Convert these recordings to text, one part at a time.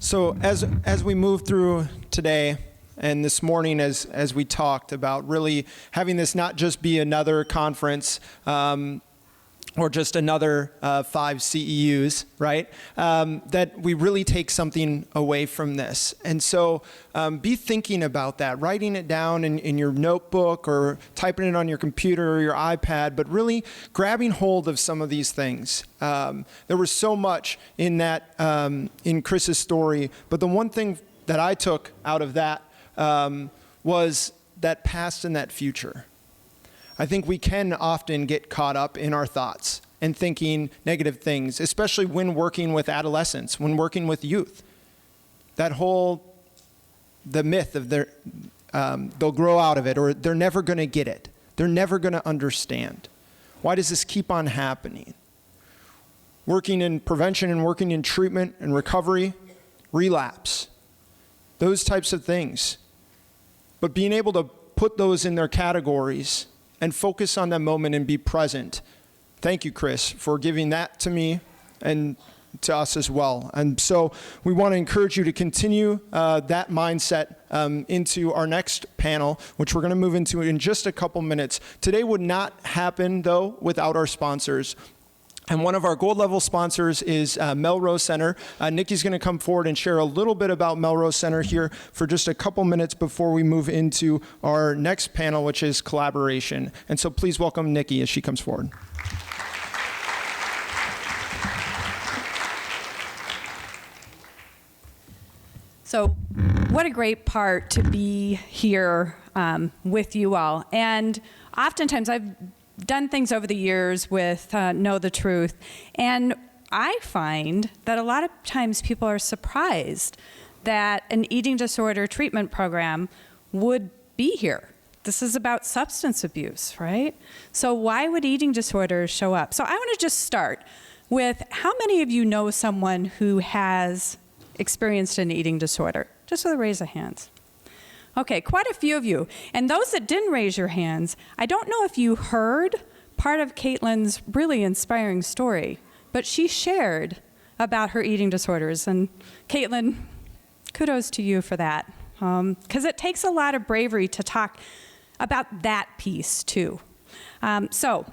So as we move through today and this morning, as we talked about really having this not just be another conference or just another 5 CEUs, right? That we really take something away from this. And so be thinking about that, writing it down in your notebook or typing it on your computer or your iPad, but really grabbing hold of some of these things. There was so much in that, in Chris's story, but the one thing that I took out of that was that past and that future. I think we can often get caught up in our thoughts and thinking negative things, especially when working with adolescents, when working with youth. That the myth of they'll grow out of it, or they're never gonna get it. They're never gonna understand. Why does this keep on happening? Working in prevention and working in treatment and recovery, relapse, those types of things. But being able to put those in their categories and focus on that moment and be present. Thank you, Chris, for giving that to me and to us as well. And so we want to encourage you to continue that mindset into our next panel, which we're going to move into in just a couple minutes. Today would not happen, though, without our sponsors. And one of our gold level sponsors is Melrose Center. Nikki's going to come forward and share a little bit about Melrose Center here for just a couple minutes before we move into our next panel, which is collaboration. And so please welcome Nikki as she comes forward. So what a great part to be here with you all. And oftentimes I've done things over the years with Know the Truth, and I find that a lot of times people are surprised that an eating disorder treatment program would be here. This is about substance abuse, right? So why would eating disorders show up? So I want to just start with, how many of you know someone who has experienced an eating disorder? Just with a raise of hands. Okay, quite a few of you. And those that didn't raise your hands, I don't know if you heard part of Caitlin's really inspiring story, but she shared about her eating disorders. And Caitlin, kudos to you for that, because it takes a lot of bravery to talk about that piece too. So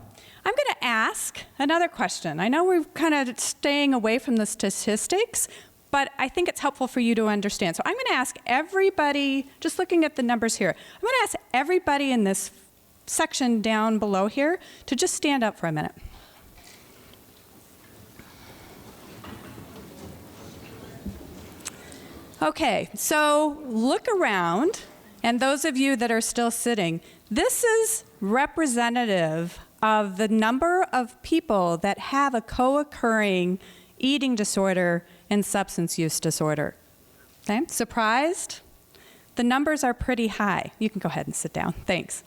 I'm going to ask another question. I know we're kind of staying away from the statistics, but I think it's helpful for you to understand. So I'm going to ask everybody, just looking at the numbers here, I'm going to ask everybody in this section down below here to just stand up for a minute. Okay, so look around, and those of you that are still sitting, this is representative of the number of people that have a co-occurring eating disorder and substance use disorder. Okay, surprised? The numbers are pretty high. You can go ahead and sit down, thanks.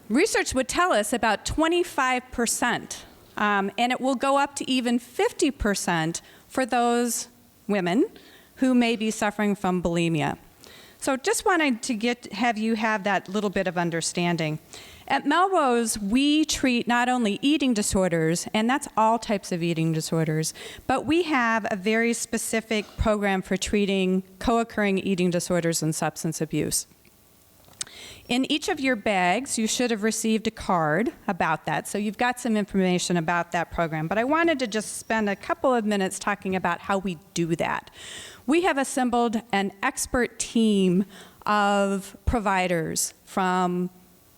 Research would tell us about 25%, and it will go up to even 50% for those women who may be suffering from bulimia. So just wanted to have you have that little bit of understanding. At Melrose, we treat not only eating disorders, and that's all types of eating disorders, but we have a very specific program for treating co-occurring eating disorders and substance abuse. In each of your bags, you should have received a card about that, so you've got some information about that program. But I wanted to just spend a couple of minutes talking about how we do that. We have assembled an expert team of providers, from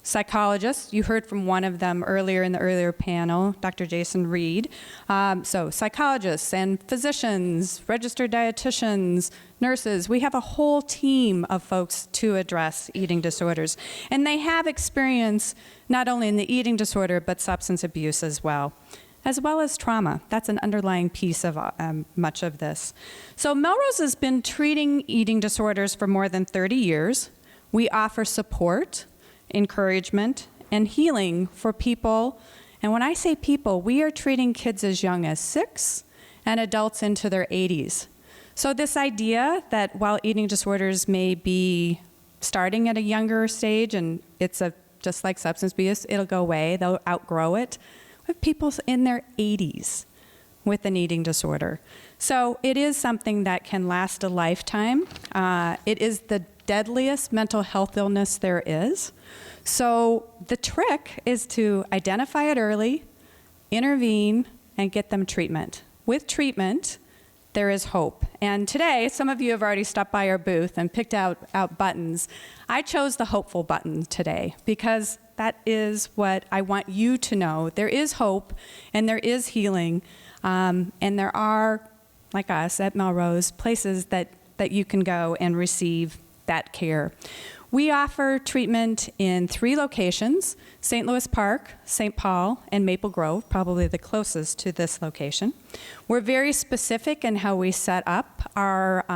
psychologists. You heard from one of them earlier in the earlier panel, Dr. Jason Reed. So psychologists and physicians, registered dietitians, nurses. We have a whole team of folks to address eating disorders. And they have experience not only in the eating disorder, but substance abuse as well as trauma. That's an underlying piece of much of this. So Melrose has been treating eating disorders for more than 30 years. We offer support, encouragement, and healing for people. And when I say people, we are treating kids as young as 6 and adults into their 80s. So this idea that while eating disorders may be starting at a younger stage, and it's just like substance abuse, it'll go away, they'll outgrow it. We have people in their 80s with an eating disorder. So it is something that can last a lifetime. It is the deadliest mental health illness there is. So the trick is to identify it early, intervene, and get them treatment. With treatment, there is hope. And today, some of you have already stopped by our booth and picked out buttons. I chose the hopeful button today because that is what I want you to know. There is hope and there is healing. And there are, like us at Melrose, places that you can go and receive that care. We offer treatment in 3 locations: St. Louis Park, St. Paul, and Maple Grove, probably the closest to this location. We're very specific in how we set up our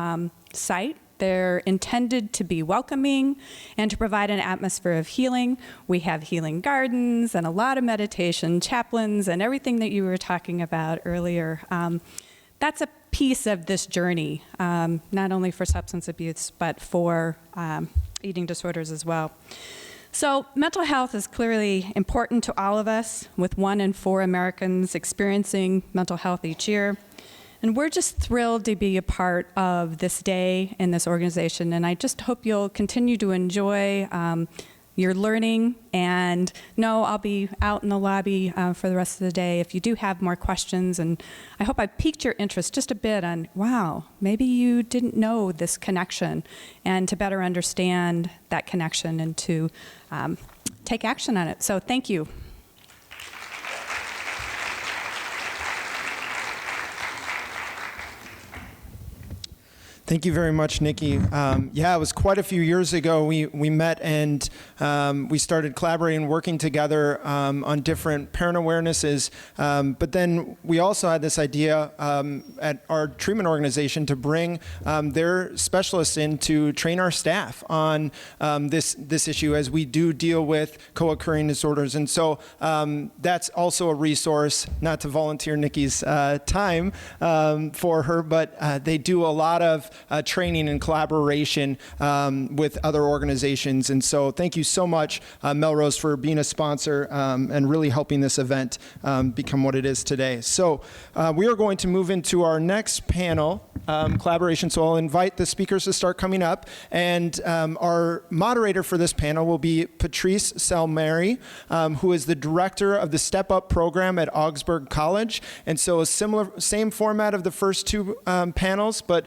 site. They're intended to be welcoming and to provide an atmosphere of healing. We have healing gardens and a lot of meditation, chaplains, and everything that you were talking about earlier. That's a piece of this journey, not only for substance abuse, but for eating disorders as well. So mental health is clearly important to all of us, with 1 in 4 Americans experiencing mental health each year. And we're just thrilled to be a part of this day and this organization. And I just hope you'll continue to enjoy your learning. And no, I'll be out in the lobby for the rest of the day if you do have more questions. And I hope I piqued your interest just a bit on, wow, maybe you didn't know this connection, and to better understand that connection and to take action on it. So thank you. Thank you very much, Nikki. Yeah, it was quite a few years ago we met and we started collaborating, working together on different parent awarenesses. But then we also had this idea at our treatment organization to bring their specialists in to train our staff on this issue, as we do deal with co-occurring disorders. And so that's also a resource, not to volunteer Nikki's time for her, but they do a lot of training and collaboration with other organizations. And so thank you so much, Melrose, for being a sponsor and really helping this event become what it is today. So we are going to move into our next panel, collaboration. So I'll invite the speakers to start coming up. And our moderator for this panel will be Patrice Salmeri, who is the director of the Step Up program at Augsburg College. And so same format of the first 2 panels, but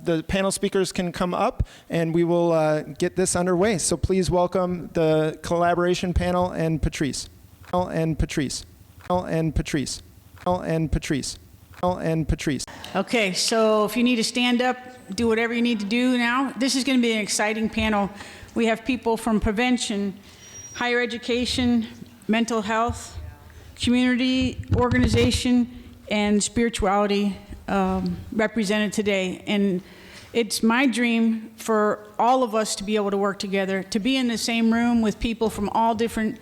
the panel speakers can come up and we will get this underway. So please welcome the collaboration panel and Patrice. And Patrice. And Patrice. And Patrice. And Patrice. Okay, so if you need to stand up, do whatever you need to do now. This is going to be an exciting panel. We have people from prevention, higher education, mental health, community organization, and spirituality represented today. And it's my dream for all of us to be able to work together, to be in the same room with people from all different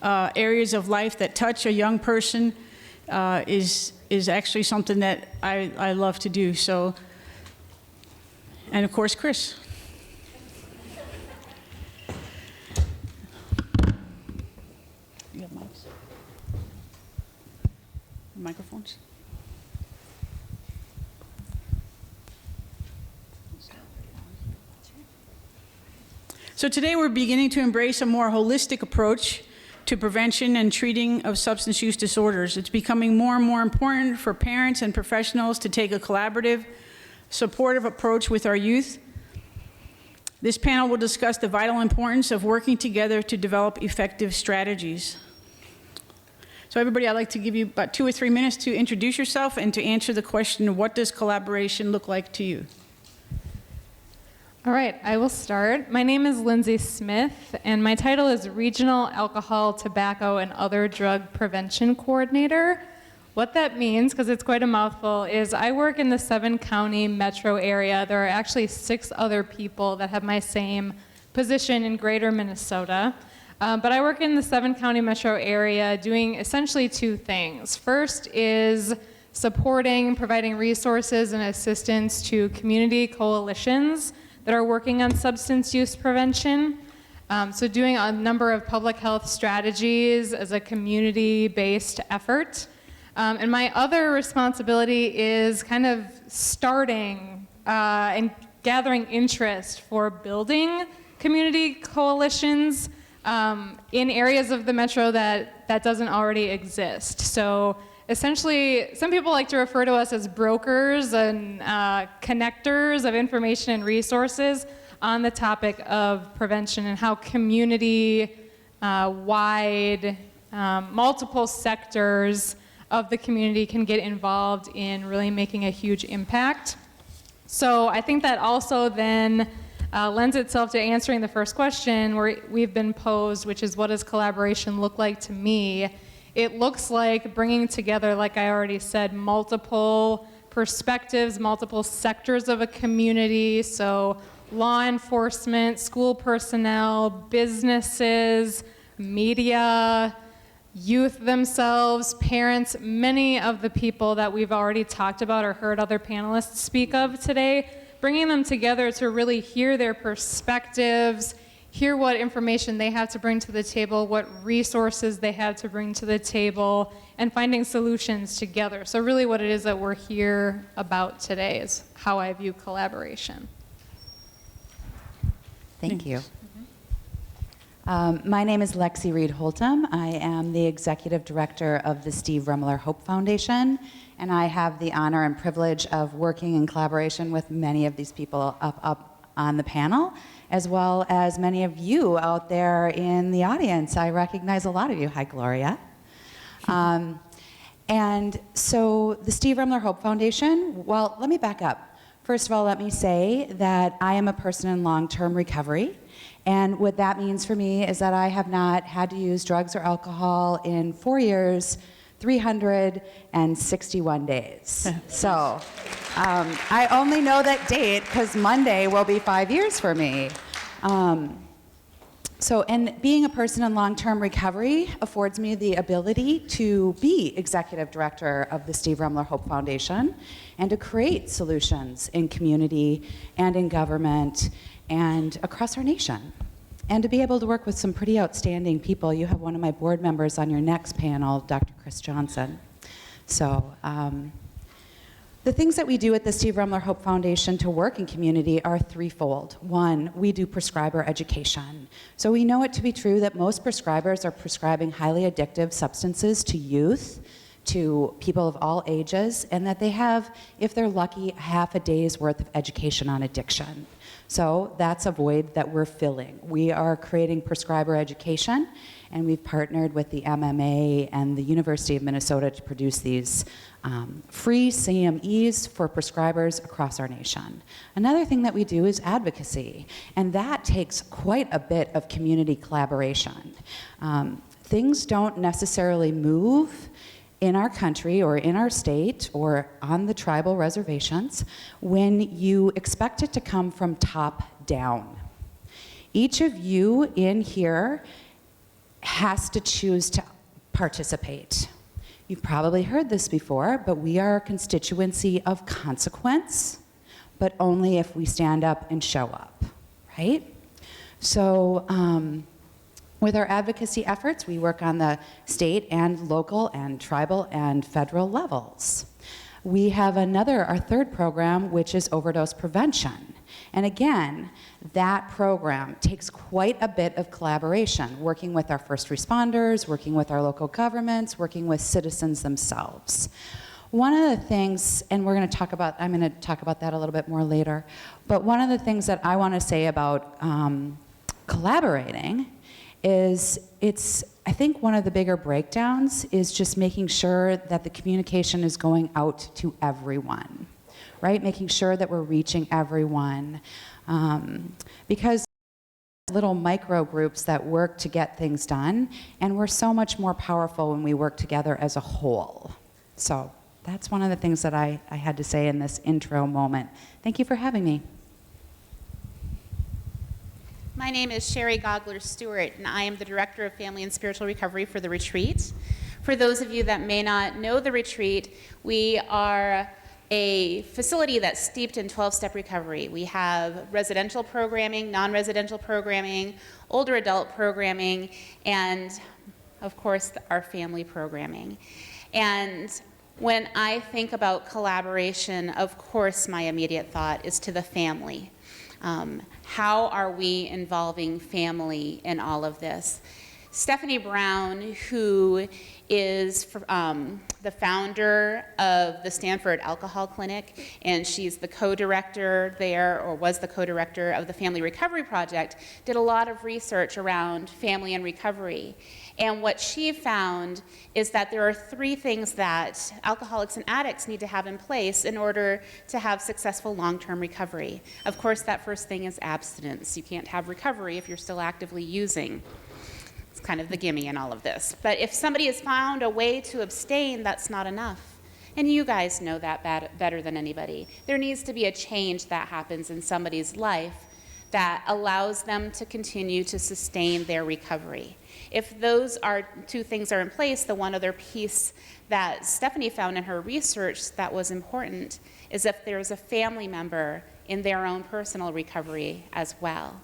areas of life that touch a young person is actually something that I love to do. So, and of course, Chris. You have mics? Microphones? So today we're beginning to embrace a more holistic approach to prevention and treating of substance use disorders. It's becoming more and more important for parents and professionals to take a collaborative, supportive approach with our youth. This panel will discuss the vital importance of working together to develop effective strategies. So everybody, I'd like to give you about 2 or 3 minutes to introduce yourself and to answer the question, what does collaboration look like to you? All right, I will start. My name is Lindsey Smith, and my title is Regional Alcohol, Tobacco, and Other Drug Prevention Coordinator. What that means, because it's quite a mouthful, is I work in the 7-county metro area. There are actually 6 other people that have my same position in greater Minnesota. But I work in the 7-county metro area doing essentially 2 things. First is supporting, providing resources and assistance to community coalitions that are working on substance use prevention. So doing a number of public health strategies as a community-based effort. And my other responsibility is kind of starting and gathering interest for building community coalitions in areas of the metro that doesn't already exist. So essentially, some people like to refer to us as brokers and connectors of information and resources on the topic of prevention and how community-wide, multiple sectors of the community can get involved in really making a huge impact. So I think that also then lends itself to answering the first question we've been posed, which is, what does collaboration look like to me? It looks like bringing together, like I already said, multiple perspectives, multiple sectors of a community, so law enforcement, school personnel, businesses, media, youth themselves, parents, many of the people that we've already talked about or heard other panelists speak of today, bringing them together to really hear their perspectives, hear what information they have to bring to the table, what resources they have to bring to the table, and finding solutions together. So really what it is that we're here about today is how I view collaboration. Thank you. My name is Lexi Holtam. I am the Executive Director of the Steve Rumler Hope Foundation, and I have the honor and privilege of working in collaboration with many of these people up on the panel, as well as many of you out there in the audience. I recognize a lot of you. Hi, Gloria. And so the Steve Rumler Hope Foundation, well, let me back up. First of all, let me say that I am a person in long-term recovery. And what that means for me is that I have not had to use drugs or alcohol in 4 years, 361 days. So I only know that date because Monday will be 5 years for me. And being a person in long-term recovery affords me the ability to be executive director of the Steve Rumler Hope Foundation and to create solutions in community and in government and across our nation. And to be able to work with some pretty outstanding people. You have one of my board members on your next panel, Dr. Chris Johnson. So the things that we do at the Steve Rumler Hope Foundation to work in community are threefold. One, we do prescriber education. So we know it to be true that most prescribers are prescribing highly addictive substances to youth, to people of all ages, and that they have, if they're lucky, half a day's worth of education on addiction. So that's a void that we're filling. We are creating prescriber education, and we've partnered with the MMA and the University of Minnesota to produce these free CMEs for prescribers across our nation. Another thing that we do is advocacy, and that takes quite a bit of community collaboration. Things don't necessarily move in our country or in our state or on the tribal reservations when you expect it to come from top down. Each of you in here has to choose to participate. You've probably heard this before, but we are a constituency of consequence, but only if we stand up and show up, right? So, with our advocacy efforts, we work on the state and local and tribal and federal levels. We have our third program, which is overdose prevention. And again, that program takes quite a bit of collaboration, working with our first responders, working with our local governments, working with citizens themselves. One of the things, and I'm going to talk about that a little bit more later, but one of the things that I want to say about collaborating is I think one of the bigger breakdowns is just making sure that the communication is going out to everyone, right? Making sure that we're reaching everyone. Because little micro groups that work to get things done, and we're so much more powerful when we work together as a whole. So that's one of the things that I had to say in this intro moment. Thank you for having me. My name is Gaugler Stewart, and I am the Director of Family and Spiritual Recovery for the Retreat. For those of you that may not know the Retreat, we are a facility that's steeped in 12-step recovery. We have residential programming, non-residential programming, older adult programming, and of course our family programming. And when I think about collaboration, of course my immediate thought is to the family. How are we involving family in all of this? Stephanie Brown, who is the founder of the Stanford Alcohol Clinic, and she's the co-director there, or was the co-director of the Family Recovery Project, did a lot of research around family and recovery. And what she found is that there are 3 things that alcoholics and addicts need to have in place in order to have successful long-term recovery. Of course, that first thing is abstinence. You can't have recovery if you're still actively using. It's kind of the gimme in all of this. But if somebody has found a way to abstain, that's not enough. And you guys know that better than anybody. There needs to be a change that happens in somebody's life that allows them to continue to sustain their recovery. If those 2 things are in place, the one other piece that Stephanie found in her research that was important is if there's a family member in their own personal recovery as well.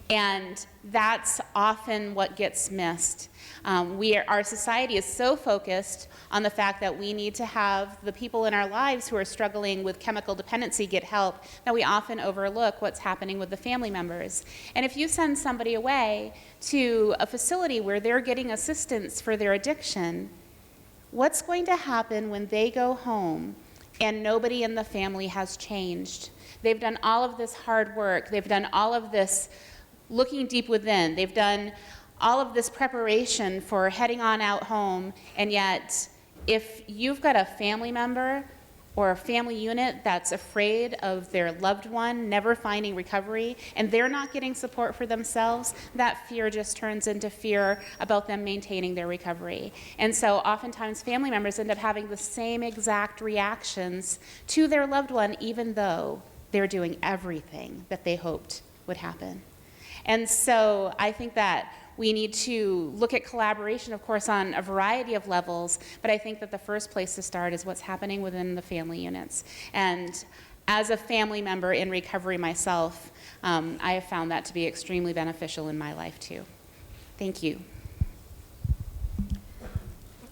And that's often what gets missed. Our society is so focused on the fact that we need to have the people in our lives who are struggling with chemical dependency get help that we often overlook what's happening with the family members. And if you send somebody away to a facility where they're getting assistance for their addiction, what's going to happen when they go home and nobody in the family has changed? They've done all of this hard work. They've done all of this looking deep within. They've done all of this preparation for heading on out home, and yet if you've got a family member or a family unit that's afraid of their loved one never finding recovery, and they're not getting support for themselves, that fear just turns into fear about them maintaining their recovery. And so oftentimes family members end up having the same exact reactions to their loved one, even though they're doing everything that they hoped would happen. And so I think that we need to look at collaboration, of course, on a variety of levels, but I think that the first place to start is what's happening within the family units. And as a family member in recovery myself, I have found that to be extremely beneficial in my life too. Thank you.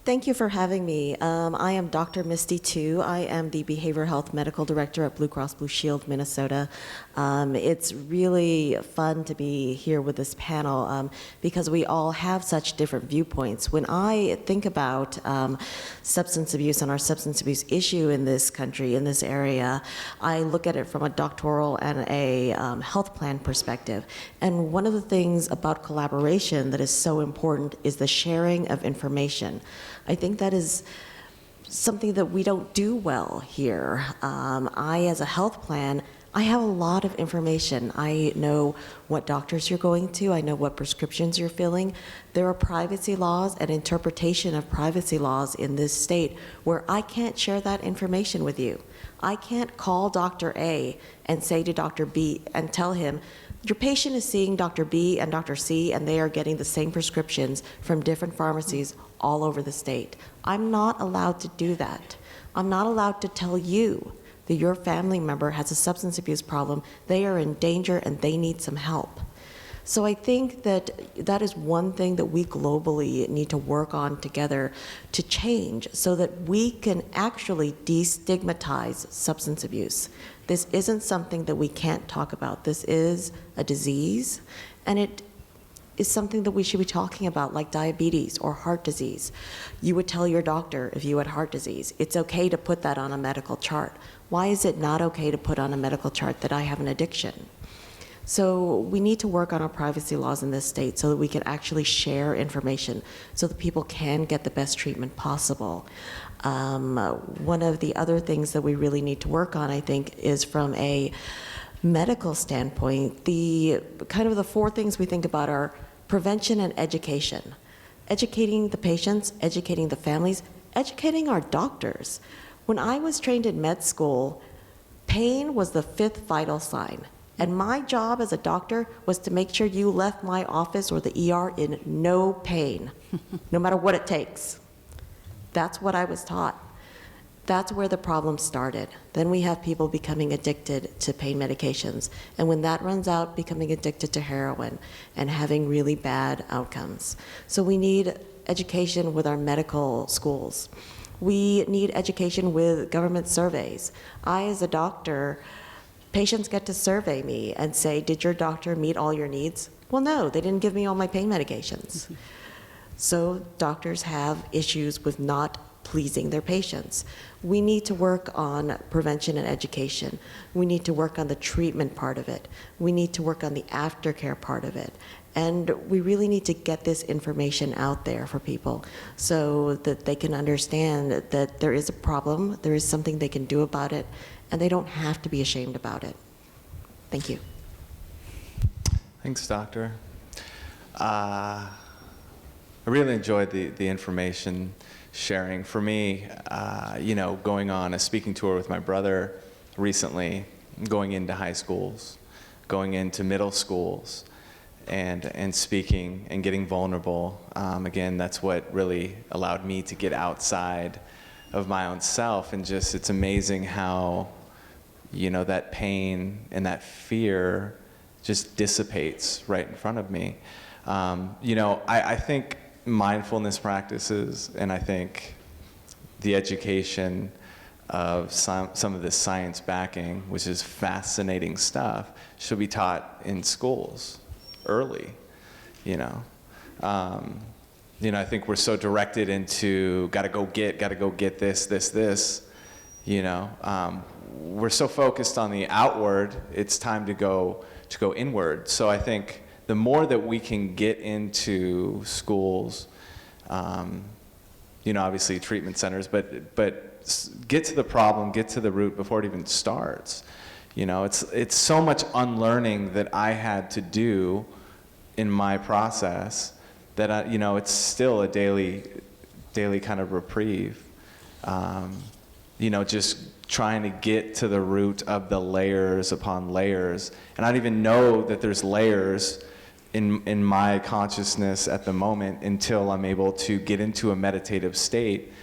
Thank you for having me. I am Dr. Misty Too. I am the Behavioral Health Medical Director at Blue Cross Blueshield, Minnesota. It's really fun to be here with this panel because we all have such different viewpoints. When I think about substance abuse and our substance abuse issue in this country, in this area, I look at it from a doctoral and a health plan perspective. And one of the things about collaboration that is so important is the sharing of information. I think that is something that we don't do well here. I, as a health plan, I have a lot of information. I know what doctors you're going to. I know what prescriptions you're filling. There are privacy laws and interpretation of privacy laws in this state where I can't share that information with you. I can't call Dr. A and say to Dr. B and tell him, your patient is seeing Dr. B and Dr. C, and they are getting the same prescriptions from different pharmacies all over the state. I'm not allowed to do that. I'm not allowed to tell you that your family member has a substance abuse problem, they are in danger, and they need some help. So I think that that is one thing that we globally need to work on together to change so that we can actually destigmatize substance abuse. This isn't something that we can't talk about. This is a disease, and it is something that we should be talking about, like diabetes or heart disease. You would tell your doctor if you had heart disease, it's okay to put that on a medical chart. Why is it not okay to put on a medical chart that I have an addiction? So we need to work on our privacy laws in this state so that we can actually share information so that people can get the best treatment possible. One of the other things that we really need to work on, I think, is from a medical standpoint, the 4 things we think about are prevention and education. Educating the patients, educating the families, educating our doctors. When I was trained in med school, pain was the 5th vital sign. And my job as a doctor was to make sure you left my office or the ER in no pain, no matter what it takes. That's what I was taught. That's where the problem started. Then we have people becoming addicted to pain medications. And when that runs out, becoming addicted to heroin and having really bad outcomes. So we need education with our medical schools. We need education with government surveys. I, as a doctor, patients get to survey me and say, did your doctor meet all your needs? Well, no, they didn't give me all my pain medications. So doctors have issues with not pleasing their patients. We need to work on prevention and education. We need to work on the treatment part of it. We need to work on the aftercare part of it. And we really need to get this information out there for people so that they can understand that there is a problem, there is something they can do about it, and they don't have to be ashamed about it. Thank you. Thanks, Doctor. I really enjoyed the information sharing. For me, going on a speaking tour with my brother recently, going into high schools, going into middle schools, and speaking and getting vulnerable. Again, that's what really allowed me to get outside of my own self, and just, it's amazing how, that pain and that fear just dissipates right in front of me. I think mindfulness practices, and I think the education of some of this science backing, which is fascinating stuff, should be taught in schools early. I think we're so directed into gotta go get this. We're so focused on the outward. It's time to go inward. So I think the more that we can get into schools, obviously treatment centers, but get to the problem, get to the root before it even starts. It's so much unlearning that I had to do in my process that it's still a daily kind of reprieve. Just trying to get to the root of the layers upon layers, and I don't even know that there's layers in my consciousness at the moment until I'm able to get into a meditative state,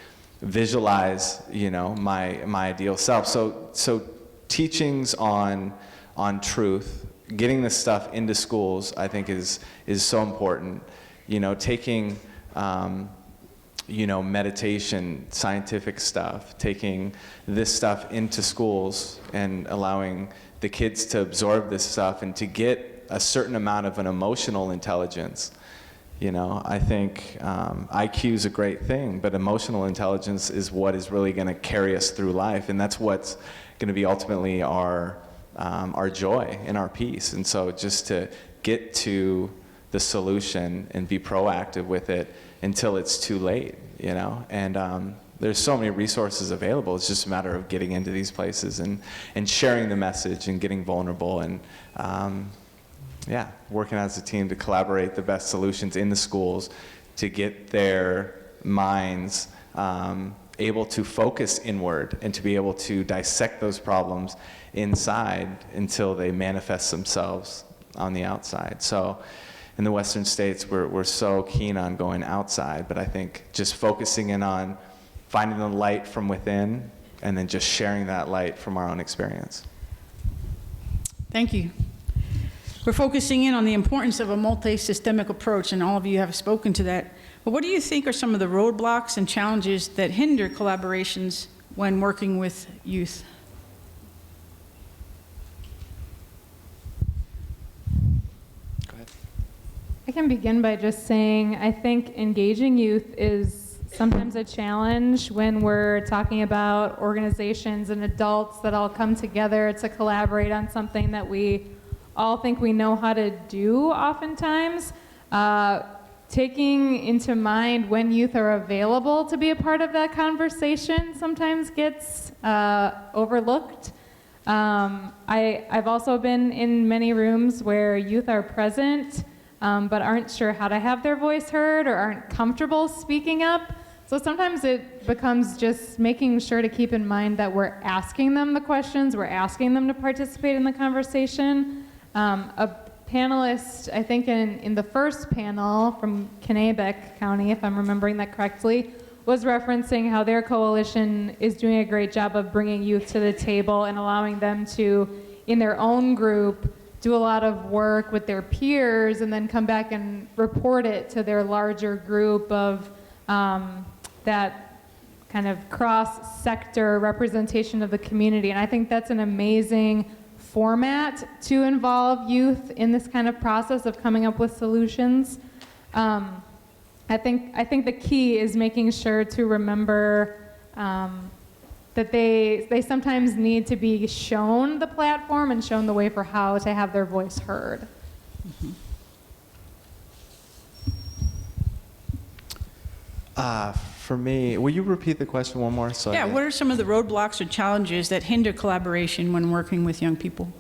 visualize, my ideal self. So teachings on truth, getting this stuff into schools, I think is so important. Taking meditation, scientific stuff, taking this stuff into schools and allowing the kids to absorb this stuff and to get a certain amount of an emotional intelligence. I think IQ is a great thing, but emotional intelligence is what is really going to carry us through life, and that's what's going to be ultimately our joy and our peace. And so just to get to the solution and be proactive with it until it's too late, and there's so many resources available. It's just a matter of getting into these places and sharing the message and getting vulnerable and working as a team to collaborate the best solutions in the schools to get their minds able to focus inward and to be able to dissect those problems inside until they manifest themselves on the outside. So in the Western states, we're so keen on going outside, but I think just focusing in on finding the light from within and then just sharing that light from our own experience. Thank you. We're focusing in on the importance of a multi-systemic approach, and all of you have spoken to that. But what do you think are some of the roadblocks and challenges that hinder collaborations when working with youth? Go ahead. I can begin by just saying I think engaging youth is sometimes a challenge when we're talking about organizations and adults that all come together to collaborate on something that we all think we know how to do oftentimes. Taking into mind when youth are available to be a part of that conversation sometimes gets overlooked. I've also been in many rooms where youth are present but aren't sure how to have their voice heard or aren't comfortable speaking up. So sometimes it becomes just making sure to keep in mind that we're asking them the questions, we're asking them to participate in the conversation. A panelist, I think in the first panel from Kennebec County, if I'm remembering that correctly, was referencing how their coalition is doing a great job of bringing youth to the table and allowing them to, in their own group, do a lot of work with their peers and then come back and report it to their larger group of that kind of cross-sector representation of the community. And I think that's an amazing format to involve youth in this kind of process of coming up with solutions. I think the key is making sure to remember that they sometimes need to be shown the platform and shown the way for how to have their voice heard. Mm-hmm. For me, will you repeat the question one more? So Yeah, what are some of the roadblocks or challenges that hinder collaboration when working with young people?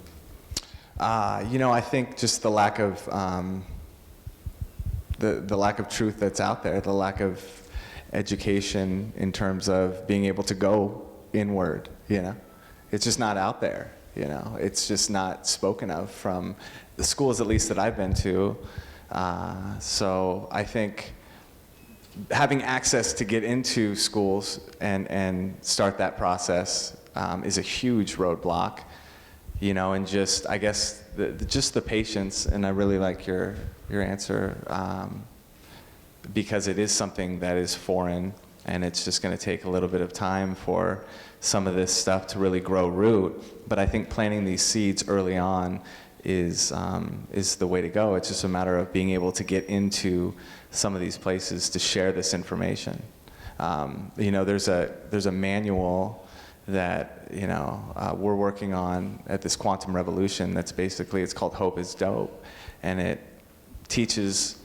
I think just the lack of the lack of truth that's out there, the lack of education in terms of being able to go inward. It's just not out there. It's just not spoken of from the schools, at least that I've been to. So I think having access to get into schools and start that process is a huge roadblock, and just, I guess, just the patience. And I really like your answer, because it is something that is foreign, and it's just going to take a little bit of time for some of this stuff to really grow root. But I think planting these seeds early on is the way to go. It's just a matter of being able to get into some of these places to share this information. There's a manual that we're working on at this Quantum Revolution. That's basically, it's called Hope is Dope, and it teaches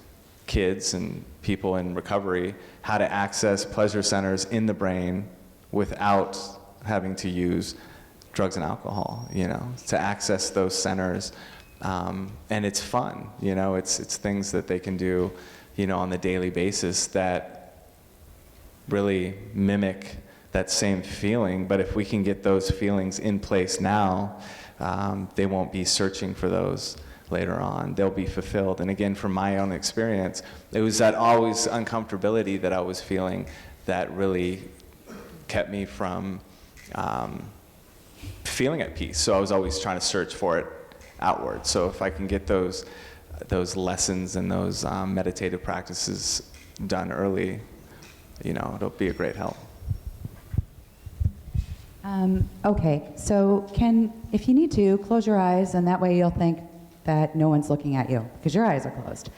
kids and people in recovery how to access pleasure centers in the brain without having to use drugs and alcohol, to access those centers. And it's fun, it's things that they can do, on the daily basis that really mimic that same feeling. But if we can get those feelings in place now, they won't be searching for those later on. They'll be fulfilled. And again, from my own experience, it was that always uncomfortability that I was feeling that really kept me from feeling at peace. So I was always trying to search for it outward. So if I can get those lessons and those meditative practices done early, it'll be a great help. Okay, so if you need to, close your eyes, and that way you'll think that no one's looking at you, because your eyes are closed.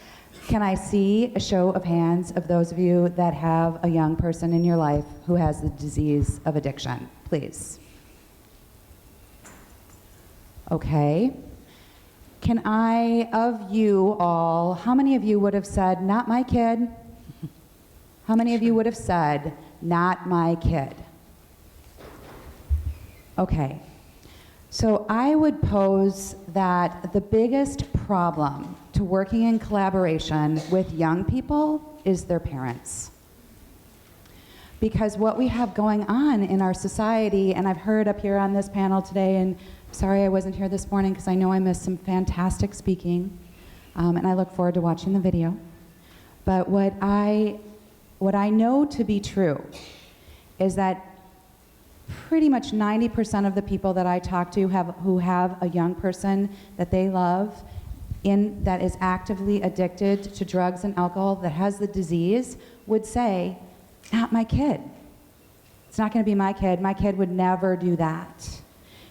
Can I see a show of hands of those of you that have a young person in your life who has the disease of addiction, please? Okay. Can I, of you all, how many of you would have said, not my kid? How many of you would have said, not my kid? Okay. So I would pose that the biggest problem to working in collaboration with young people is their parents. Because what we have going on in our society, and I've heard up here on this panel today, and sorry I wasn't here this morning because I know I missed some fantastic speaking, and I look forward to watching the video. But what I know to be true is that pretty much 90% of the people that I talk to who have a young person that they love that is actively addicted to drugs and alcohol, that has the disease, would say, not my kid. It's not going to be my kid. My kid would never do that.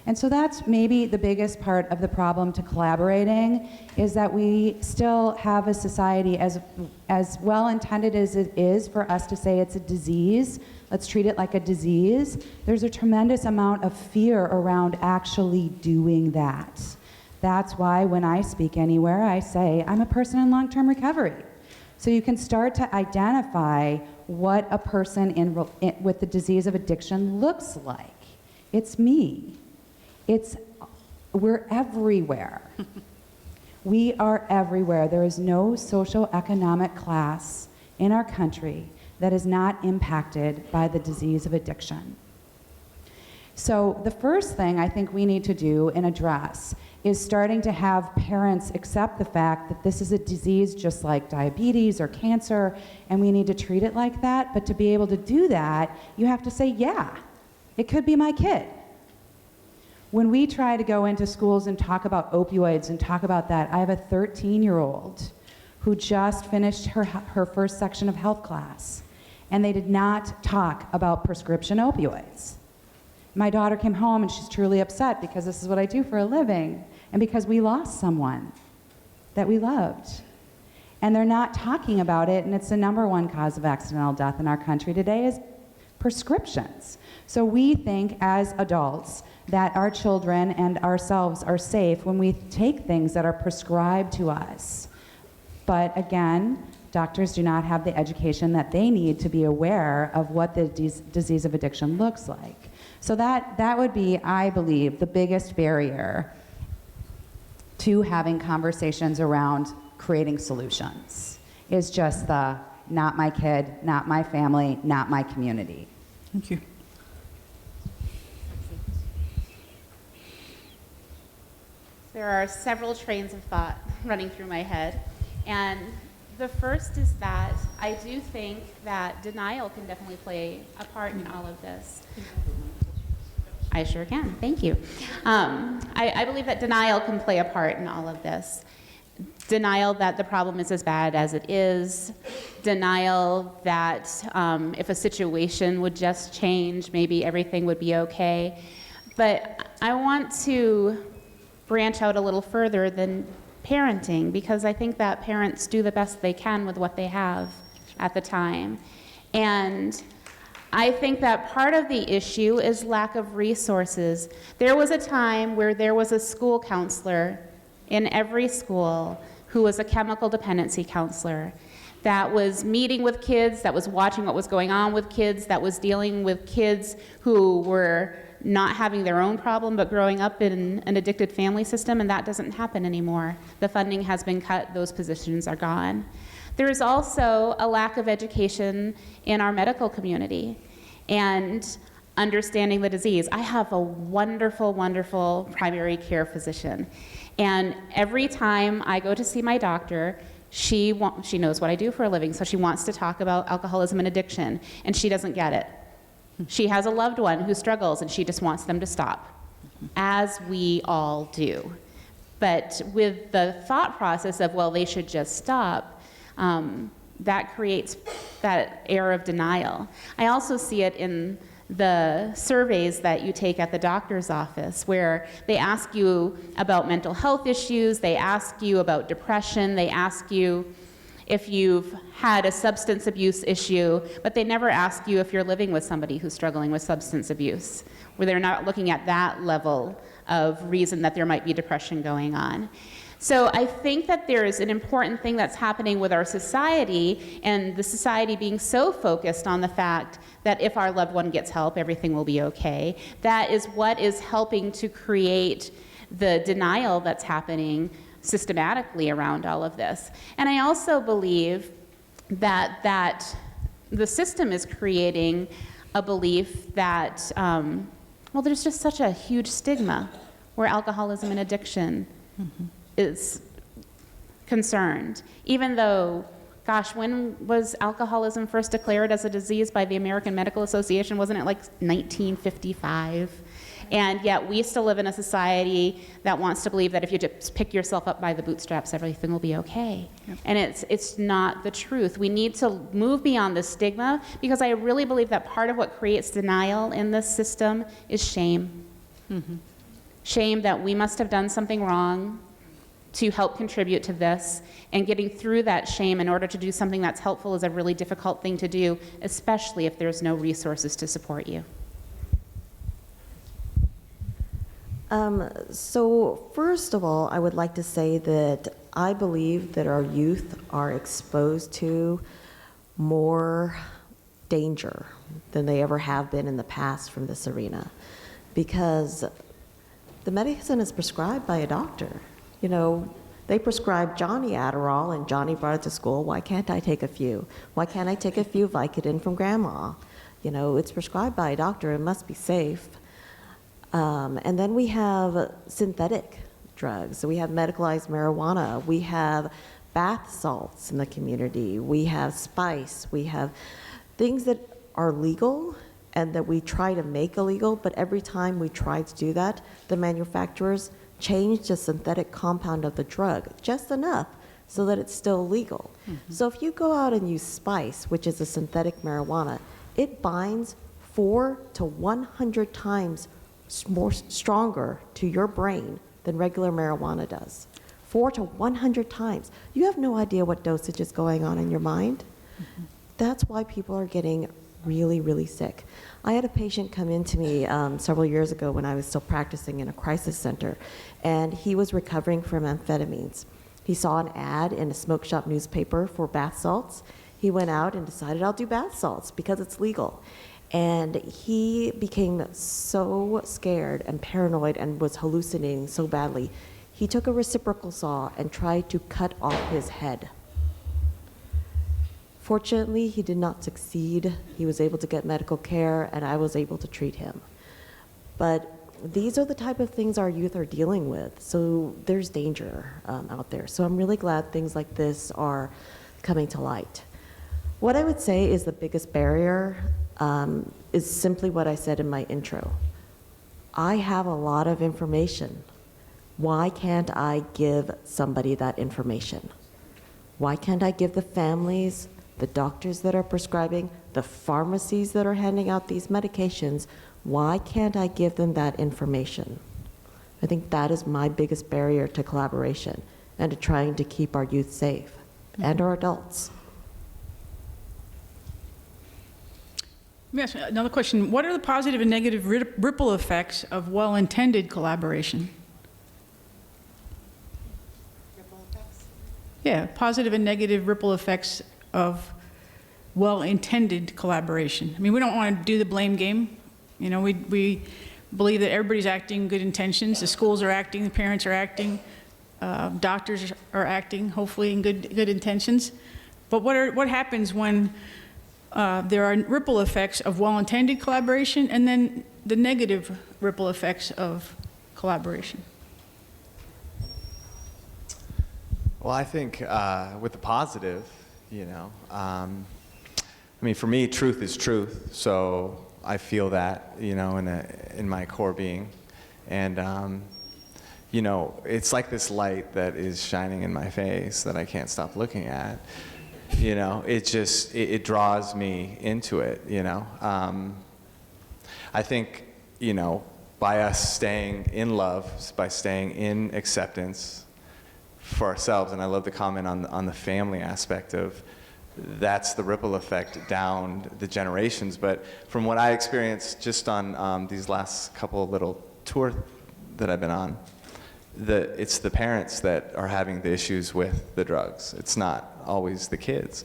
And so that's maybe the biggest part of the problem to collaborating, is that we still have a society, as well-intended as it is for us to say it's a disease, let's treat it like a disease, there's a tremendous amount of fear around actually doing that. That's why when I speak anywhere, I say, I'm a person in long-term recovery. So you can start to identify what a person with the disease of addiction looks like. It's me. We're everywhere. We are everywhere. There is no socioeconomic class in our country that is not impacted by the disease of addiction. So the first thing I think we need to do and address is starting to have parents accept the fact that this is a disease just like diabetes or cancer, and we need to treat it like that. But to be able to do that, you have to say, yeah, it could be my kid. When we try to go into schools and talk about opioids and talk about that, I have a 13-year-old who just finished her first section of health class. and they did not talk about prescription opioids. My daughter came home and she's truly upset because this is what I do for a living and because we lost someone that we loved. And they're not talking about it, and it's the #1 cause of accidental death in our country today is prescriptions. So we think as adults that our children and ourselves are safe when we take things that are prescribed to us. But again, doctors do not have the education that they need to be aware of what the disease of addiction looks like. So that would be, I believe, the biggest barrier to having conversations around creating solutions, is just the not my kid, not my family, not my community. Thank you. There are several trains of thought running through my head. And the first is that I do think that denial can definitely play a part in all of this. I sure can, thank you. I believe that denial can play a part in all of this. Denial that the problem is as bad as it is. Denial that if a situation would just change, maybe everything would be okay. But I want to branch out a little further than parenting, because I think that parents do the best they can with what they have at the time. And I think that part of the issue is lack of resources. There was a time where there was a school counselor in every school who was a chemical dependency counselor that was meeting with kids, that was watching what was going on with kids, that was dealing with kids who were not having their own problem but growing up in an addicted family system, and that doesn't happen anymore. The funding has been cut, those positions are gone. There is also a lack of education in our medical community and understanding the disease. I have a wonderful, wonderful primary care physician, and every time I go to see my doctor, she knows what I do for a living, so she wants to talk about alcoholism and addiction, and she doesn't get it. She has a loved one who struggles, and she just wants them to stop, as we all do. But with the thought process of, well, they should just stop, that creates that air of denial. I also see it in the surveys that you take at the doctor's office, where they ask you about mental health issues, they ask you about depression, they ask you if you've had a substance abuse issue, but they never ask you if you're living with somebody who's struggling with substance abuse, where they're not looking at that level of reason that there might be depression going on. So I think that there is an important thing that's happening with our society, and the society being so focused on the fact that if our loved one gets help, everything will be okay. That is what is helping to create the denial that's happening systematically around all of this. And I also believe that the system is creating a belief that, well, there's just such a huge stigma where alcoholism and addiction is concerned. Even though, gosh, when was alcoholism first declared as a disease by the American Medical Association? Wasn't it like 1955? And yet we still live in a society that wants to believe that if you just pick yourself up by the bootstraps, everything will be okay. Yep. And it's not the truth. We need to move beyond the stigma, because I really believe that part of what creates denial in this system is shame. Mm-hmm. Shame that we must have done something wrong to help contribute to this, and getting through that shame in order to do something that's helpful is a really difficult thing to do, especially if there's no resources to support you. So first of all, I would like to say that I believe that our youth are exposed to more danger than they ever have been in the past from this arena, because the medicine is prescribed by a doctor. You know, they prescribed Johnny Adderall, and Johnny brought it to school. Why can't I take a few? Why can't I take a few Vicodin from grandma? You know, it's prescribed by a doctor. It must be safe. And then we have synthetic drugs. So we have medicalized marijuana. We have bath salts in the community. We have spice. We have things that are legal and that we try to make illegal, but every time we try to do that, the manufacturers change the synthetic compound of the drug just enough so that it's still legal. So if you go out and use spice, which is a synthetic marijuana, it binds 4 to 100 times more stronger to your brain than regular marijuana does. 4 to 100 times. You have no idea what dosage is going on in your mind. That's why people are getting really, really sick. I had a patient come in to me several years ago when I was still practicing in a crisis center, and he was recovering from amphetamines. He saw an ad in a smoke shop newspaper for bath salts. He went out and decided, I'll do bath salts because it's legal. And he became so scared and paranoid and was hallucinating so badly, he took a reciprocal saw and tried to cut off his head. Fortunately, he did not succeed. He was able to get medical care, and I was able to treat him. But these are the type of things our youth are dealing with, so there's danger out there. So I'm really glad things like this are coming to light. What I would say is the biggest barrier is simply what I said in my intro. I have a lot of information. Why can't I give somebody that information? Why can't I give the families, the doctors that are prescribing, the pharmacies that are handing out these medications, why can't I give them that information? I think that is my biggest barrier to collaboration and to trying to keep our youth safe and our adults. Let me ask you another question. What are the positive and negative ripple effects of well-intended collaboration? Yeah, positive and negative ripple effects of well-intended collaboration. I mean, we don't want to do the blame game. You know, we believe that everybody's acting good intentions. The schools are acting, the parents are acting, doctors are acting, hopefully in good intentions. But what happens when there are ripple effects of well-intended collaboration and then the negative ripple effects of collaboration? Well, I think with the positive, you know, I mean, for me, truth is truth. So I feel that, you know, in my core being. And, you know, it's like this light that is shining in my face that I can't stop looking at. You know, it draws me into it, you know. I think, you know, by us staying in love, by staying in acceptance, for ourselves, and I love the comment on the family aspect of that's the ripple effect down the generations. But from what I experienced just on these last couple of little tours that I've been on, it's the parents that are having the issues with the drugs. It's not always the kids.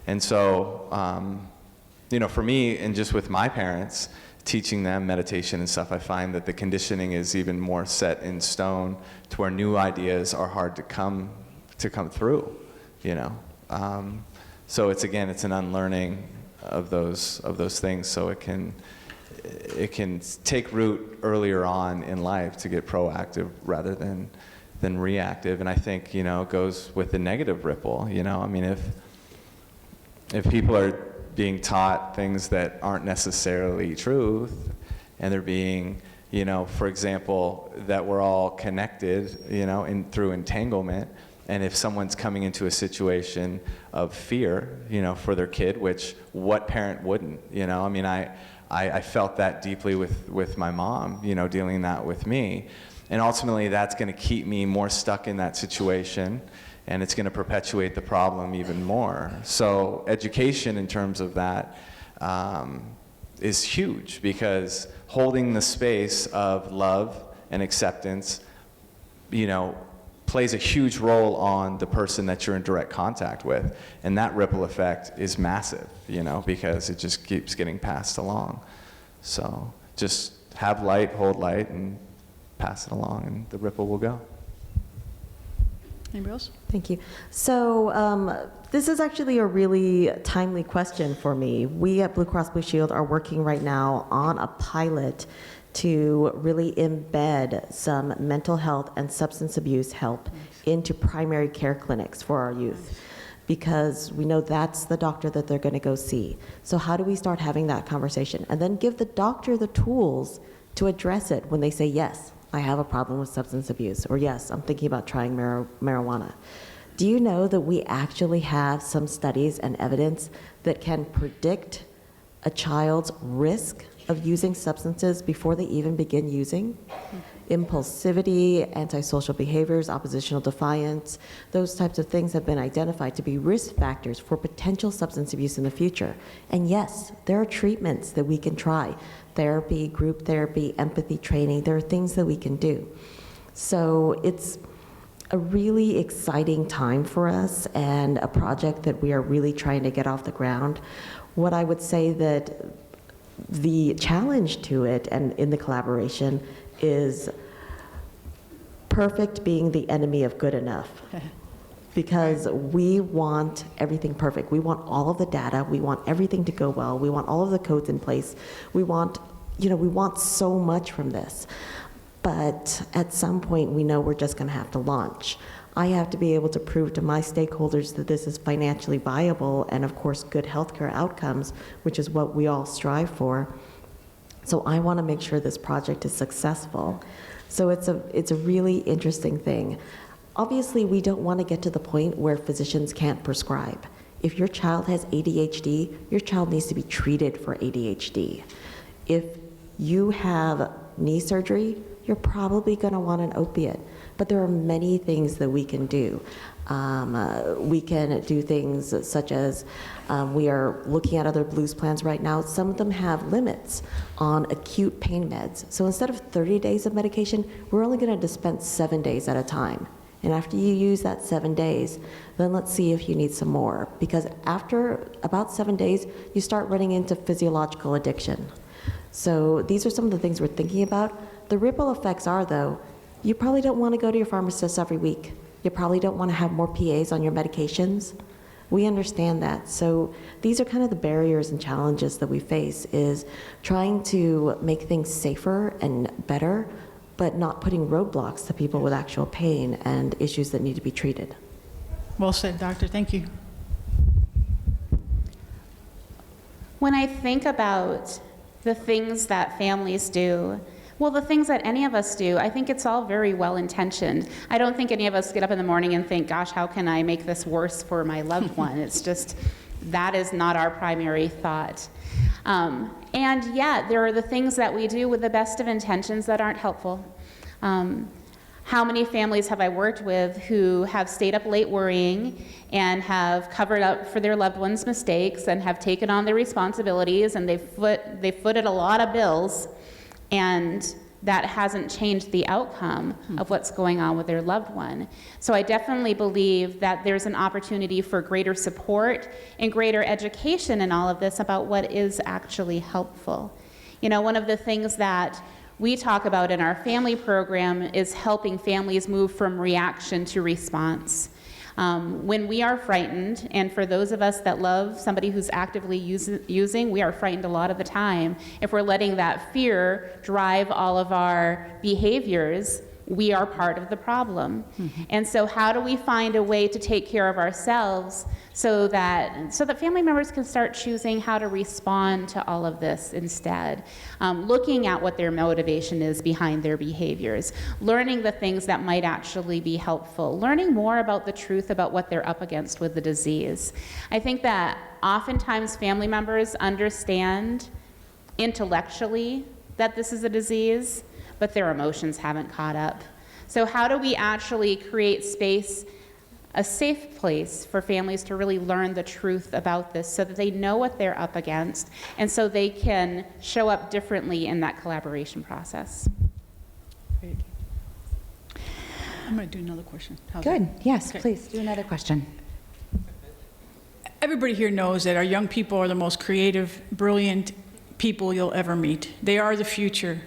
And so, you know, for me, and just with my parents, teaching them meditation and stuff, I find that the conditioning is even more set in stone to where new ideas are hard to come through, you know. So it's an unlearning of those things, so it can take root earlier on in life to get proactive rather than reactive. And I think, you know, it goes with the negative ripple, you know. I mean, if people are being taught things that aren't necessarily truth, and they're being, you know, for example, that we're all connected, you know, through entanglement, and if someone's coming into a situation of fear, you know, for their kid, which what parent wouldn't, you know? I mean, I felt that deeply with my mom, you know, dealing that with me, and ultimately that's going to keep me more stuck in that situation, and it's going to perpetuate the problem even more. So education in terms of that is huge, because holding the space of love and acceptance, you know, plays a huge role on the person that you're in direct contact with. And that ripple effect is massive, you know, because it just keeps getting passed along. So just have light, hold light, and pass it along, and the ripple will go. Anybody else? Thank you. So this is actually a really timely question for me. We at Blue Cross Blue Shield are working right now on a pilot to really embed some mental health and substance abuse help into primary care clinics for our youth, because we know that's the doctor that they're going to go see. So how do we start having that conversation and then give the doctor the tools to address it when they say, yes, I have a problem with substance abuse, or yes, I'm thinking about trying marijuana. Do you know that we actually have some studies and evidence that can predict a child's risk of using substances before they even begin using? Impulsivity, antisocial behaviors, oppositional defiance, those types of things have been identified to be risk factors for potential substance abuse in the future. And yes, there are treatments that we can try. Therapy, group therapy, empathy training, there are things that we can do. So it's a really exciting time for us and a project that we are really trying to get off the ground. What I would say that the challenge to it and in the collaboration is perfect being the enemy of good enough. Because we want everything perfect. We want all of the data. We want everything to go well. We want all of the codes in place. We want, we want so much from this. But at some point, we know we're just going to have to launch. I have to be able to prove to my stakeholders that this is financially viable and, of course, good healthcare outcomes, which is what we all strive for. So I want to make sure this project is successful. So it's a really interesting thing. Obviously, we don't want to get to the point where physicians can't prescribe. If your child has ADHD, your child needs to be treated for ADHD. If you have knee surgery, you're probably going to want an opiate. But there are many things that we can do. We can do things such as we are looking at other blues plans right now. Some of them have limits on acute pain meds. So instead of 30 days of medication, we're only going to dispense 7 days at a time. And after you use that 7 days, then let's see if you need some more. Because after about 7 days, you start running into physiological addiction. So these are some of the things we're thinking about. The ripple effects are, though, you probably don't want to go to your pharmacist every week. You probably don't want to have more PAs on your medications. We understand that. So these are kind of the barriers and challenges that we face, is trying to make things safer and better, but not putting roadblocks to people with actual pain and issues that need to be treated. Well said, doctor. Thank you. When I think about the things that families do, well, the things that any of us do, I think it's all very well-intentioned. I don't think any of us get up in the morning and think, gosh, how can I make this worse for my loved one? It's just, that is not our primary thought. And yet, there are the things that we do with the best of intentions that aren't helpful. How many families have I worked with who have stayed up late worrying and have covered up for their loved ones' mistakes and have taken on their responsibilities, and they've footed a lot of bills, and that hasn't changed the outcome of what's going on with their loved one. So I definitely believe that there's an opportunity for greater support and greater education in all of this about what is actually helpful. You know, one of the things that we talk about in our family program is helping families move from reaction to response. When we are frightened, and for those of us that love somebody who's actively using, we are frightened a lot of the time. If we're letting that fear drive all of our behaviors, we are part of the problem. And so how do we find a way to take care of ourselves so that family members can start choosing how to respond to all of this instead? Looking at what their motivation is behind their behaviors, learning the things that might actually be helpful, learning more about the truth about what they're up against with the disease. I think that oftentimes family members understand intellectually that this is a disease, but their emotions haven't caught up. So how do we actually create space, a safe place for families to really learn the truth about this so that they know what they're up against and so they can show up differently in that collaboration process? Great. I'm going to do another question. How's Good. that? Yes, Okay. please do another question. Everybody here knows that our young people are the most creative, brilliant people you'll ever meet. They are the future.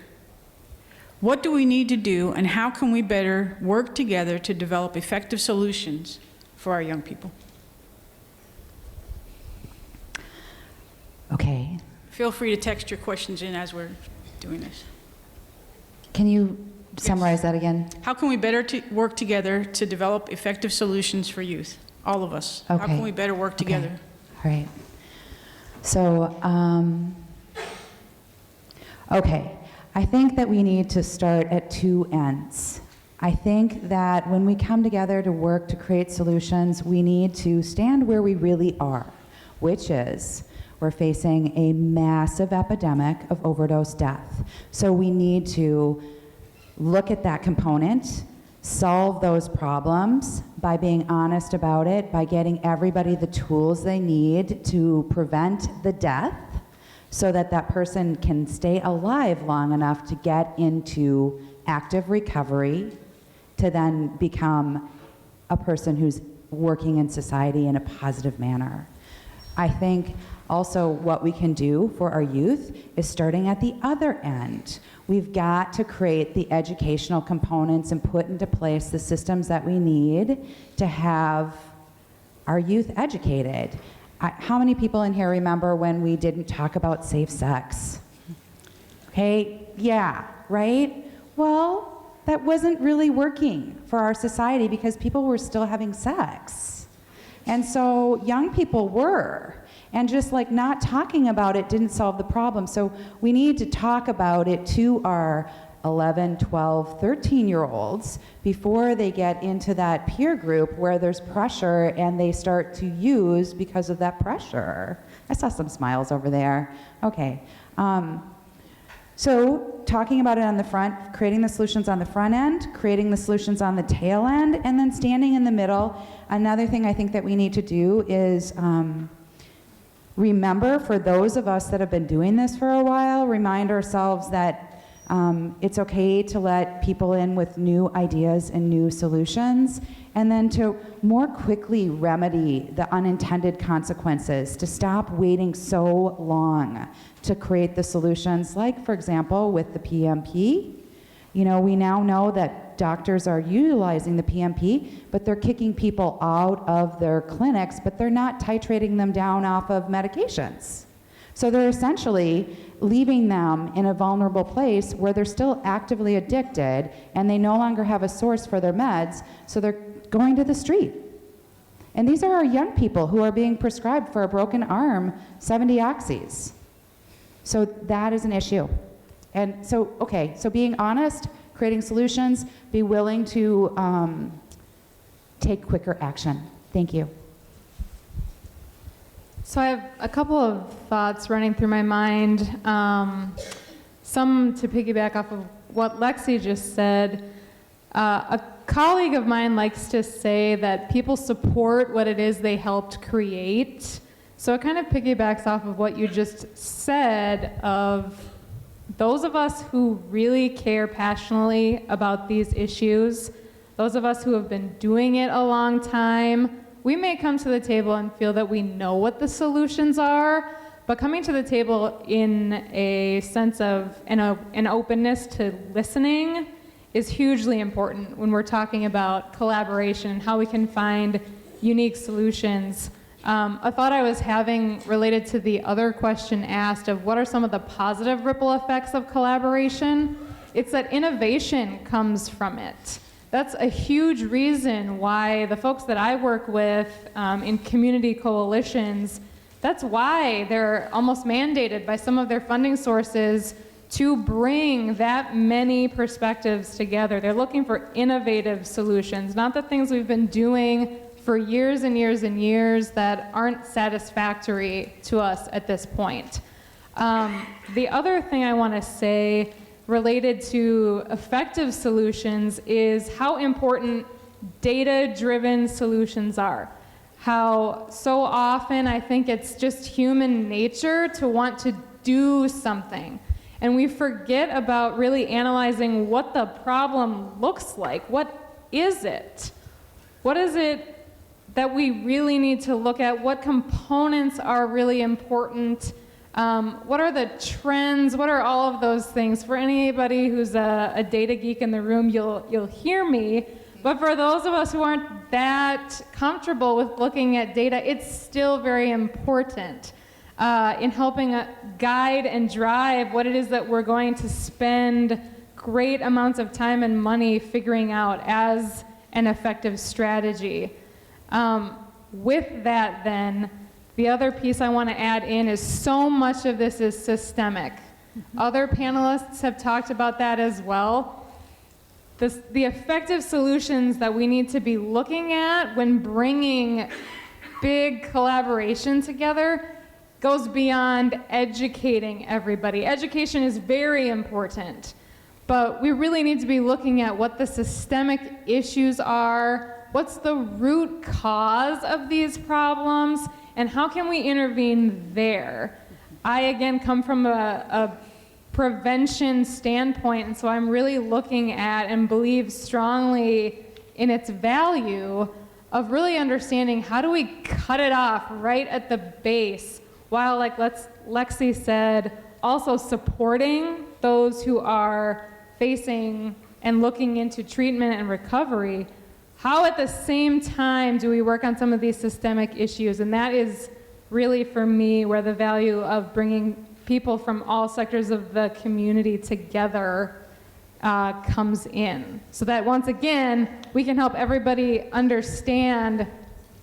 What do we need to do, and how can we better work together to develop effective solutions for our young people? Okay. Feel free to text your questions in as we're doing this. Can you summarize that again? How can we better work together to develop effective solutions for youth? All of us. Okay. How can we better work together? All right. So, okay. I think that we need to start at two ends. I think that when we come together to work to create solutions, we need to stand where we really are, which is we're facing a massive epidemic of overdose death. So we need to look at that component, solve those problems by being honest about it, by getting everybody the tools they need to prevent the death so that that person can stay alive long enough to get into active recovery, to then become a person who's working in society in a positive manner. I think also what we can do for our youth is starting at the other end. We've got to create the educational components and put into place the systems that we need to have our youth educated. How many people in here remember when we didn't talk about safe sex? Okay, yeah, right? Well, that wasn't really working for our society because people were still having sex. And so young people were. And just like not talking about it didn't solve the problem. So we need to talk about it to our 11, 12, 13-year-olds before they get into that peer group where there's pressure and they start to use because of that pressure. I saw some smiles over there. Okay. So talking about it on the front, creating the solutions on the front end, creating the solutions on the tail end, and then standing in the middle. Another thing I think that we need to do is remember, for those of us that have been doing this for a while, remind ourselves that it's okay to let people in with new ideas and new solutions, and then to more quickly remedy the unintended consequences, to stop waiting so long to create the solutions, like, for example, with the PMP. You know, we now know that doctors are utilizing the PMP, but they're kicking people out of their clinics, but they're not titrating them down off of medications. So they're essentially leaving them in a vulnerable place where they're still actively addicted and they no longer have a source for their meds, so they're going to the street. And these are our young people who are being prescribed for a broken arm 70 oxys. So that is an issue. And so, okay, so being honest, creating solutions, be willing to take quicker action. Thank you. So I have a couple of thoughts running through my mind. Some to piggyback off of what Lexi just said. A colleague of mine likes to say that people support what it is they helped create. So it kind of piggybacks off of what you just said of those of us who really care passionately about these issues, those of us who have been doing it a long time, we may come to the table and feel that we know what the solutions are, but coming to the table in a sense of an openness to listening is hugely important when we're talking about collaboration and how we can find unique solutions. A thought I was having related to the other question asked of what are some of the positive ripple effects of collaboration, it's that innovation comes from it. That's a huge reason why the folks that I work with in community coalitions, that's why they're almost mandated by some of their funding sources to bring that many perspectives together. They're looking for innovative solutions, not the things we've been doing for years and years and years that aren't satisfactory to us at this point. The other thing I want to say related to effective solutions is how important data-driven solutions are. How so often I think it's just human nature to want to do something. And we forget about really analyzing what the problem looks like. What is it? What is it that we really need to look at? What components are really important? What are the trends? What are all of those things? For anybody who's a data geek in the room, you'll hear me. But for those of us who aren't that comfortable with looking at data, it's still very important in helping guide and drive what it is that we're going to spend great amounts of time and money figuring out as an effective strategy. With that then, the other piece I want to add in is so much of this is systemic. Other panelists have talked about that as well. the effective solutions that we need to be looking at when bringing big collaboration together goes beyond educating everybody. Education is very important, but we really need to be looking at what the systemic issues are, what's the root cause of these problems, and how can we intervene there? I, again, come from a prevention standpoint, and so I'm really looking at and believe strongly in its value of really understanding how do we cut it off right at the base, while, like Lexi said, also supporting those who are facing and looking into treatment and recovery. How at the same time do we work on some of these systemic issues? And that is really, for me, where the value of bringing people from all sectors of the community together comes in. So that, once again, we can help everybody understand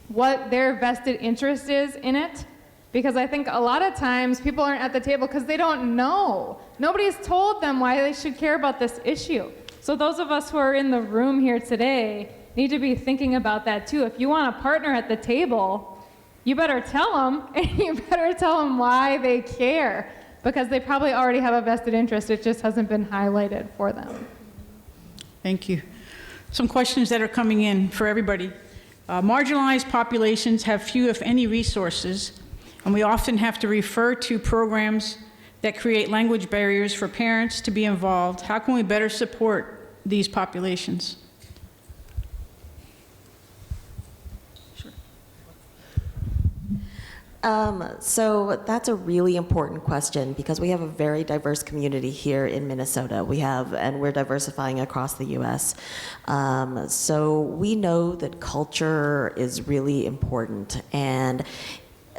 what their vested interest is in it. Because I think a lot of times people aren't at the table because they don't know. Nobody's told them why they should care about this issue. So those of us who are in the room here today need to be thinking about that too. If you want a partner at the table, you better tell them, and you better tell them why they care, because they probably already have a vested interest. It just hasn't been highlighted for them. Thank you. Some questions that are coming in for everybody. Marginalized populations have few, if any, resources, and we often have to refer to programs that create language barriers for parents to be involved. How can we better support these populations? So that's a really important question because we have a very diverse community here in Minnesota. And we're diversifying across the U.S. So we know that culture is really important, and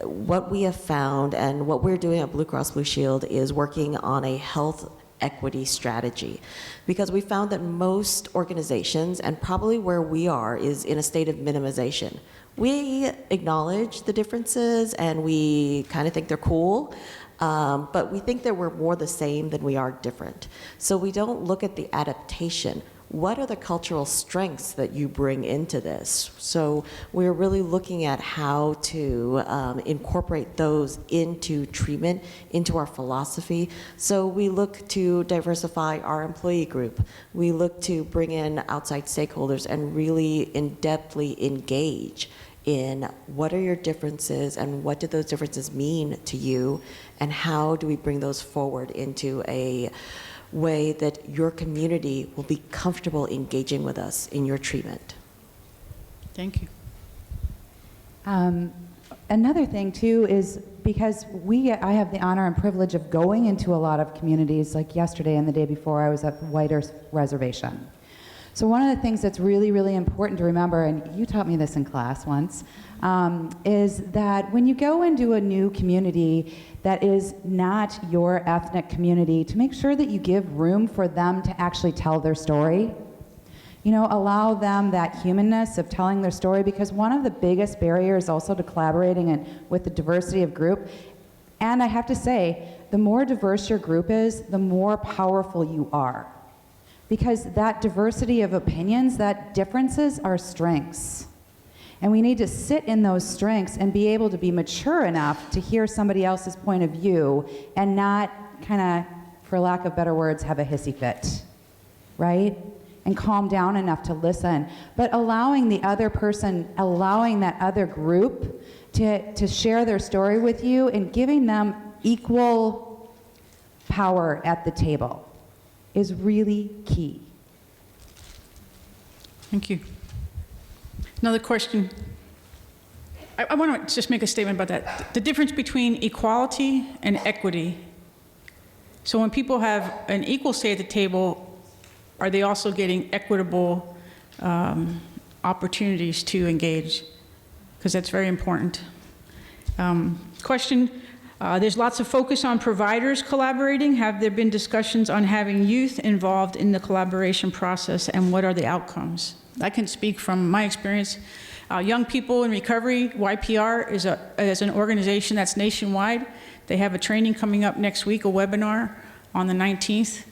what we have found and what we're doing at Blue Cross Blue Shield is working on a health equity strategy, because we found that most organizations, and probably where we are, is in a state of minimization. We acknowledge the differences and we kind of think they're cool, but we think that we're more the same than we are different. So we don't look at the adaptation. What are the cultural strengths that you bring into this? So we're really looking at how to incorporate those into treatment, into our philosophy. So we look to diversify our employee group. We look to bring in outside stakeholders and really in-depthly engage in what are your differences and what do those differences mean to you, and how do we bring those forward into a way that your community will be comfortable engaging with us in your treatment. Thank you. Another thing too is because I have the honor and privilege of going into a lot of communities. Like yesterday and the day before, I was at the White Earth Reservation. So one of the things that's really, really important to remember, and you taught me this in class once, is that when you go into a new community that is not your ethnic community, to make sure that you give room for them to actually tell their story. You know, allow them that humanness of telling their story, because one of the biggest barriers also to collaborating and with the diversity of group, and I have to say, the more diverse your group is, the more powerful you are. Because that diversity of opinions, that differences are strengths. And we need to sit in those strengths and be able to be mature enough to hear somebody else's point of view and not kind of, for lack of better words, have a hissy fit, right? And calm down enough to listen. But allowing the other person, allowing that other group to share their story with you and giving them equal power at the table is really key. Thank you. Another question. I want to just make a statement about that. The difference between equality and equity. So when people have an equal say at the table, are they also getting equitable opportunities to engage? Because that's very important. Question. There's lots of focus on providers collaborating. Have there been discussions on having youth involved in the collaboration process, and what are the outcomes? I can speak from my experience. Young People in Recovery, YPR, is an organization that's nationwide. They have a training coming up next week, a webinar on the 19th.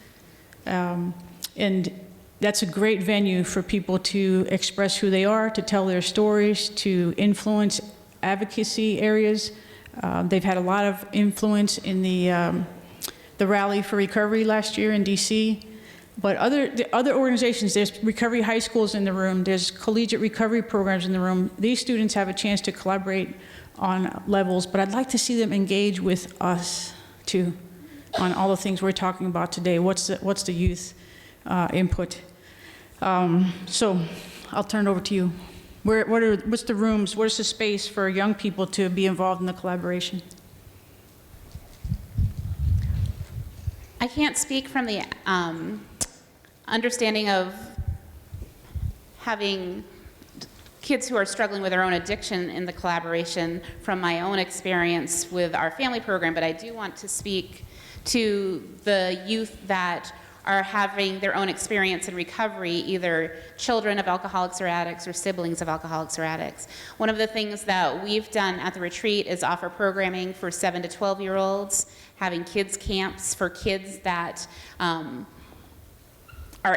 And that's a great venue for people to express who they are, to tell their stories, to influence advocacy areas. They've had a lot of influence in the Rally for Recovery last year in DC. But the other organizations, there's recovery high schools in the room, there's collegiate recovery programs in the room. These students have a chance to collaborate on levels, but I'd like to see them engage with us too on all the things we're talking about today. What's the youth input? So I'll turn it over to you. What's the rooms, what's the space for young people to be involved in the collaboration? I can't speak from the understanding of having kids who are struggling with their own addiction in the collaboration from my own experience with our family program, but I do want to speak to the youth that are having their own experience in recovery, either children of alcoholics or addicts or siblings of alcoholics or addicts. One of the things that we've done at the retreat is offer programming for 7 to 12-year-olds, having kids camps for kids that are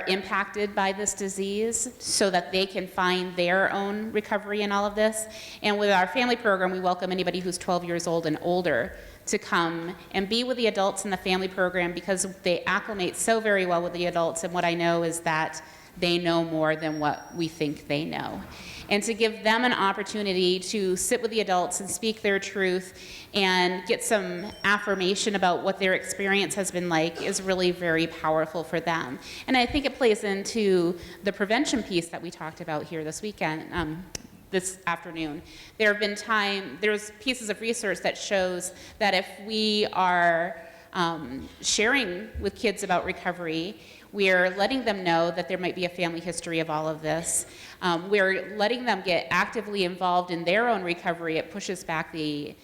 impacted by this disease so that they can find their own recovery in all of this. And with our family program, we welcome anybody who's 12 years old and older to come and be with the adults in the family program because they acclimate so very well with the adults, and what I know is that they know more than what we think they know. And to give them an opportunity to sit with the adults and speak their truth and get some affirmation about what their experience has been like is really very powerful for them. And I think it plays into the prevention piece that we talked about here this weekend, this afternoon. There's pieces of research that shows that if we are sharing with kids about recovery, we're letting them know that there might be a family history of all of this. We're letting them get actively involved in their own recovery. It pushes back the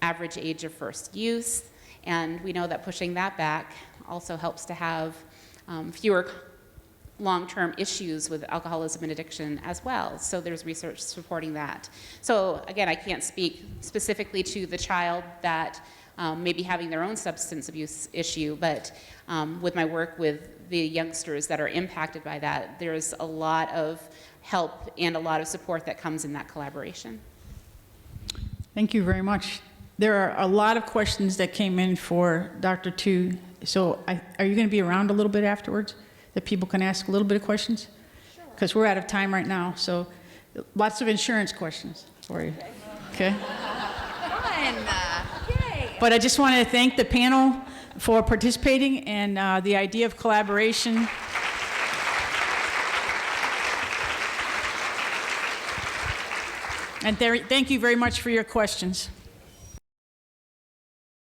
average age of first use, and we know that pushing that back also helps to have fewer long-term issues with alcoholism and addiction as well. So there's research supporting that. So again, I can't speak specifically to the child that may be having their own substance abuse issue, but with my work with the youngsters that are impacted by that, there's a lot of help and a lot of support that comes in that collaboration. Thank you very much. There are a lot of questions that came in for Dr. Too. So are you going to be around a little bit afterwards that people can ask a little bit of questions? Because we're out of time right now. So lots of insurance questions for you. Okay? Fun. Yay. But I just want to thank the panel for participating and the idea of collaboration. And thank you very much for your questions.